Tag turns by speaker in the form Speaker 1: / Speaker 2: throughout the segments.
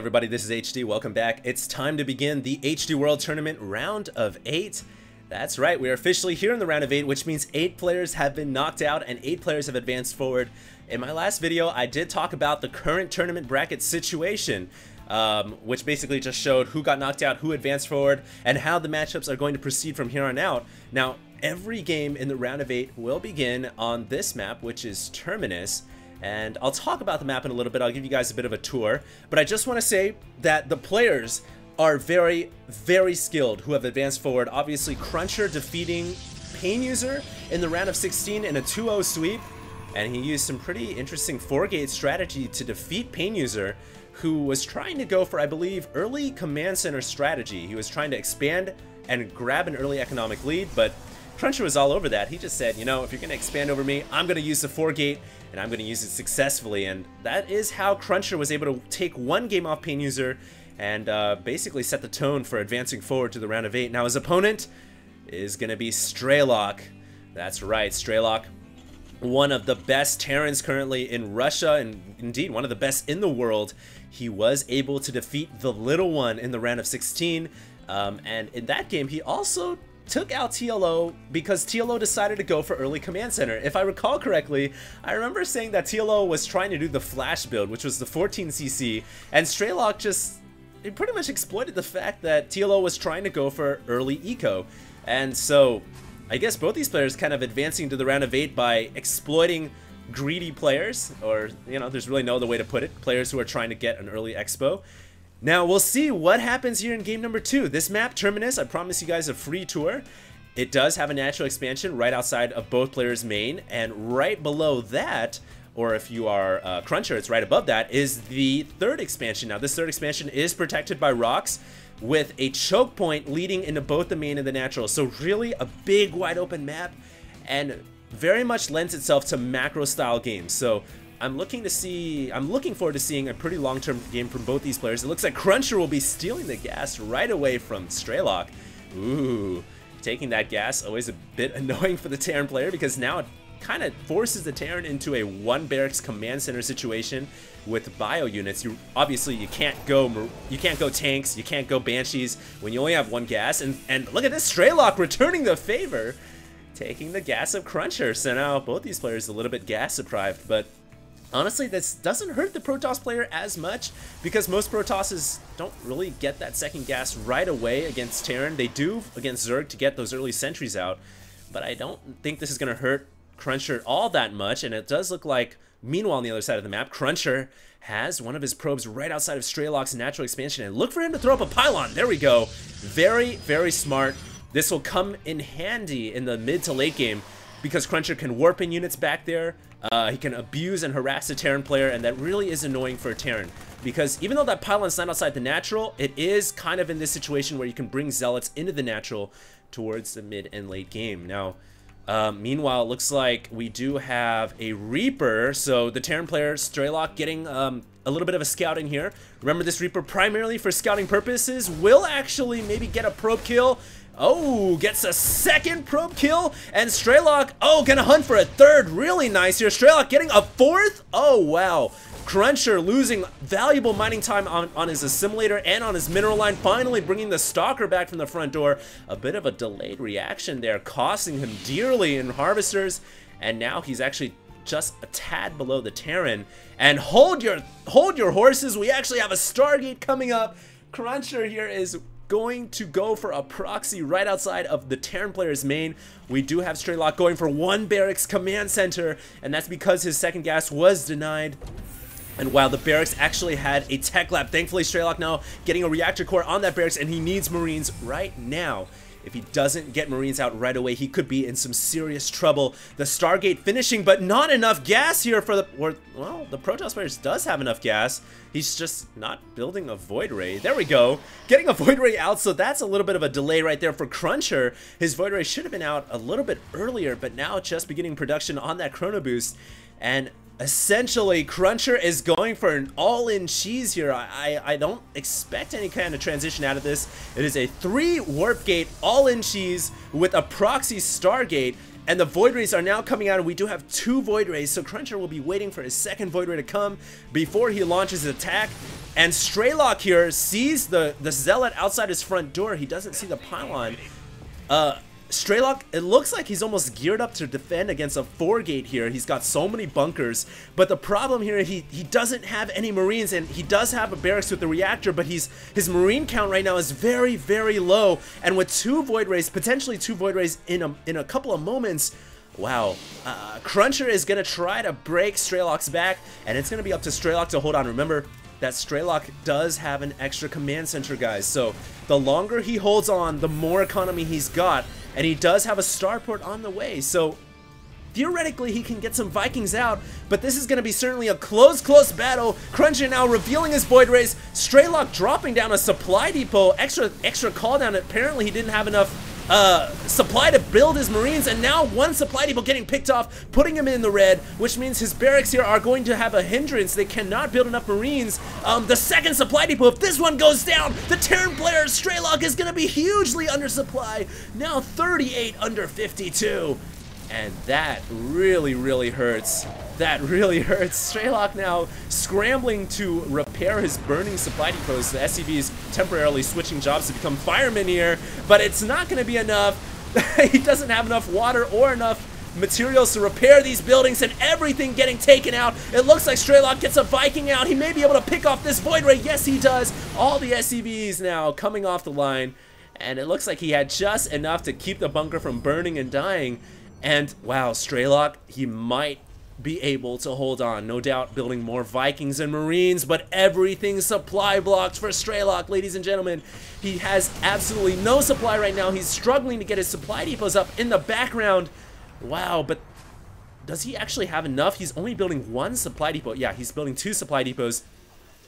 Speaker 1: everybody, this is HD. Welcome back. It's time to begin the HD World Tournament round of 8. That's right, we are officially here in the round of 8, which means 8 players have been knocked out and 8 players have advanced forward. In my last video, I did talk about the current tournament bracket situation, which basically just showed who got knocked out, who advanced forward, and how the matchups are going to proceed from here on out. Now, every game in the round of 8 will begin on this map, which is Terminus. And I'll talk about the map in a little bit. I'll give you guys a bit of a tour. But I just want to say that the players are very, very skilled who have advanced forward. Obviously, Cruncher defeating Painuser in the round of 16 in a 2-0 sweep. And he used some pretty interesting 4-gate strategy to defeat Painuser, who was trying to go for, I believe, early command center strategy. He was trying to expand and grab an early economic lead, but Cruncher was all over that. He just said, you know, if you're going to expand over me, I'm going to use the 4-gate, and I'm going to use it successfully. And that is how Cruncher was able to take one game off Painuser and basically set the tone for advancing forward to the round of 8. Now his opponent is going to be Strelok. That's right, Strelok, one of the best Terrans currently in Russia, and indeed one of the best in the world. He was able to defeat the Little One in the round of 16, and in that game he also took out TLO because TLO decided to go for early command center. If I recall correctly, I remember saying that TLO was trying to do the flash build, which was the 14cc, and Strelok just pretty much exploited the fact that TLO was trying to go for early eco. And so I guess both these players kind of advancing to the round of 8 by exploiting greedy players, or, you know, there's really no other way to put it, players who are trying to get an early expo. Now, we'll see what happens here in game number 2. This map, Terminus, I promise you guys a free tour. It does have a natural expansion right outside of both players' main, and right below that, or if you are Cruncher, it's right above that, is the third expansion. Now, this third expansion is protected by rocks with a choke point leading into both the main and the natural. So really a big, wide open map, and very much lends itself to macro-style games. So I'm looking forward to seeing a pretty long-term game from both these players. It looks like Cruncher will be stealing the gas right away from Strelok. Ooh, taking that gas, always a bit annoying for the Terran player, because now it kind of forces the Terran into a one barracks command center situation with bio units. Obviously you can't go tanks, you can't go banshees when you only have one gas. And look at this, Strelok returning the favor, taking the gas of Cruncher. So now both these players a little bit gas deprived, but honestly, this doesn't hurt the Protoss player as much because most Protosses don't really get that second gas right away against Terran. They do against Zerg to get those early sentries out, but I don't think this is going to hurt Cruncher all that much. And it does look like, meanwhile, on the other side of the map, Cruncher has one of his probes right outside of Strelok's natural expansion, and look for him to throw up a pylon. There we go. Very, very smart. This will come in handy in the mid to late game because Cruncher can warp in units back there. He can abuse and harass a Terran player, and that really is annoying for a Terran, because even though that pylon's not outside the natural, it is kind of in this situation where you can bring Zealots into the natural towards the mid and late game. Now, meanwhile, it looks like we do have a Reaper, so the Terran player, Strelok, getting a little bit of a scouting here. Remember, this Reaper, primarily for scouting purposes, will actually maybe get a probe kill. Oh, gets a second probe kill, and Strelok, oh, gonna hunt for a third. Really nice here. Strelok getting a fourth. Oh, wow. Cruncher losing valuable mining time on his assimilator and on his mineral line, finally bringing the Stalker back from the front door. A bit of a delayed reaction there, costing him dearly in harvesters, and now he's actually just a tad below the Terran. And hold your horses, we actually have a Stargate coming up. Cruncher here is going to go for a proxy right outside of the Terran player's main. We do have Strelok going for one barracks command center, and that's because his second gas was denied. And while the barracks actually had a tech lab, thankfully Strelok now getting a reactor core on that barracks, and he needs Marines right now. If he doesn't get Marines out right away, he could be in some serious trouble. The Stargate finishing, but not enough gas here for the, well, the Protoss players does have enough gas. He's just not building a Void Ray. There we go. Getting a Void Ray out, so that's a little bit of a delay right there for Cruncher. His Void Ray should have been out a little bit earlier, but now just beginning production on that Chrono Boost. And essentially, Cruncher is going for an all-in cheese here. I don't expect any kind of transition out of this. It is a 3 Warp Gate all-in cheese with a proxy Stargate, and the Void Rays are now coming out, and we do have 2 Void Rays, so Cruncher will be waiting for his second Void Ray to come before he launches his attack. And Straylock here sees the Zealot outside his front door. He doesn't see the pylon. Straylock, it looks like he's almost geared up to defend against a 4-gate here. He's got so many bunkers, but the problem here, he doesn't have any Marines, and he does have a barracks with the reactor, but his Marine count right now is very, very low. And with 2 Void Rays, potentially 2 Void Rays in a couple of moments, wow. Cruncher is going to try to break Straylock's back, and it's going to be up to Straylock to hold on. Remember that Straylock does have an extra command center, guys, so the longer he holds on, the more economy he's got. And he does have a starport on the way, so theoretically he can get some Vikings out, but this is going to be certainly a close battle. Cruncher now revealing his Void Rays. Straylock dropping down a supply depot, extra call down. Apparently he didn't have enough supply to build his Marines, and now 1 supply depot getting picked off, putting him in the red, which means his barracks here are going to have a hindrance. They cannot build enough Marines. The 2nd supply depot, if this one goes down, the Terran player Straylock is going to be hugely undersupply. Now 38 under 52. And that really hurts. That really hurts. Straylock now scrambling to repair his burning supply depots. The SCV's temporarily switching jobs to become firemen here, but it's not going to be enough. He doesn't have enough water or enough materials to repair these buildings, and everything getting taken out. It looks like Straylock gets a Viking out. He may be able to pick off this Void Ray. Yes, he does. All the SCVs now coming off the line, and it looks like he had just enough to keep the bunker from burning and dying. And wow, Straylock, he might be able to hold on. No doubt building more Vikings and Marines, but everything's supply blocked for Straylock, ladies and gentlemen. He has absolutely no supply right now. He's struggling to get his supply depots up in the background. Wow, but does he actually have enough? He's only building 1 supply depot. Yeah, he's building 2 supply depots.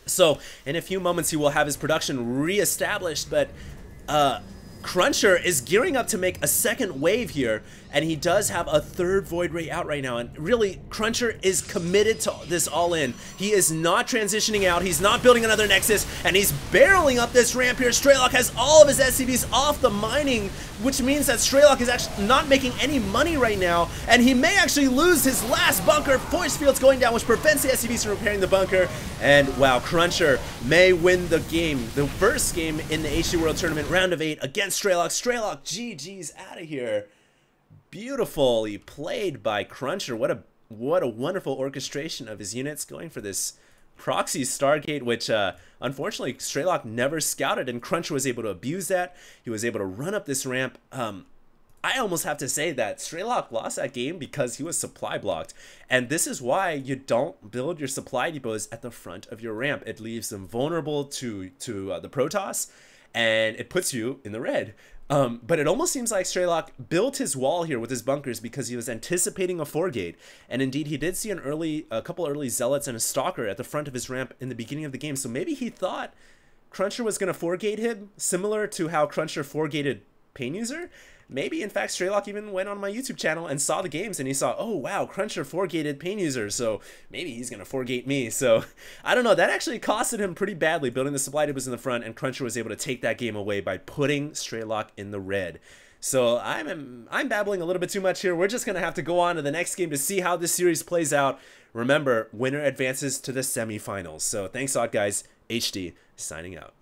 Speaker 1: So in a few moments, he will have his production reestablished, but Cruncher is gearing up to make a 2nd wave here, and he does have a 3rd Void Ray out right now, and really, Cruncher is committed to this all in. He is not transitioning out, he's not building another Nexus, and he's barreling up this ramp here. Straylock has all of his SCVs off the mining, which means that Straylock is actually not making any money right now, and he may actually lose his last bunker. Force fields going down, which prevents the SCVs from repairing the bunker, and wow, Cruncher may win the game, the first game in the HD World Tournament, round of 8 against Straylock. Straylock, GG's out of here. Beautifully played by Cruncher. What a wonderful orchestration of his units going for this proxy Stargate, which unfortunately Straylock never scouted, and Cruncher was able to abuse that. He was able to run up this ramp. I almost have to say that Straylock lost that game because he was supply blocked, and this is why you don't build your supply depots at the front of your ramp. It leaves them vulnerable to the Protoss, and it puts you in the red. But it almost seems like Straylock built his wall here with his bunkers because he was anticipating a 4-gate. And indeed, he did see a couple early Zealots and a Stalker at the front of his ramp in the beginning of the game. So maybe he thought Cruncher was going to 4-gate him, similar to how Cruncher 4-gated Pain User. Maybe, in fact, Straylock even went on my YouTube channel and saw the games, and he saw, oh, wow, Cruncher 4-gated Pain User, so maybe he's going to 4-gate me. So, I don't know. That actually costed him pretty badly, building the supply depots in the front, and Cruncher was able to take that game away by putting Straylock in the red. So, I'm babbling a little bit too much here. We're just going to have to go on to the next game to see how this series plays out. Remember, winner advances to the semifinals. So, thanks a lot, guys. HD, signing out.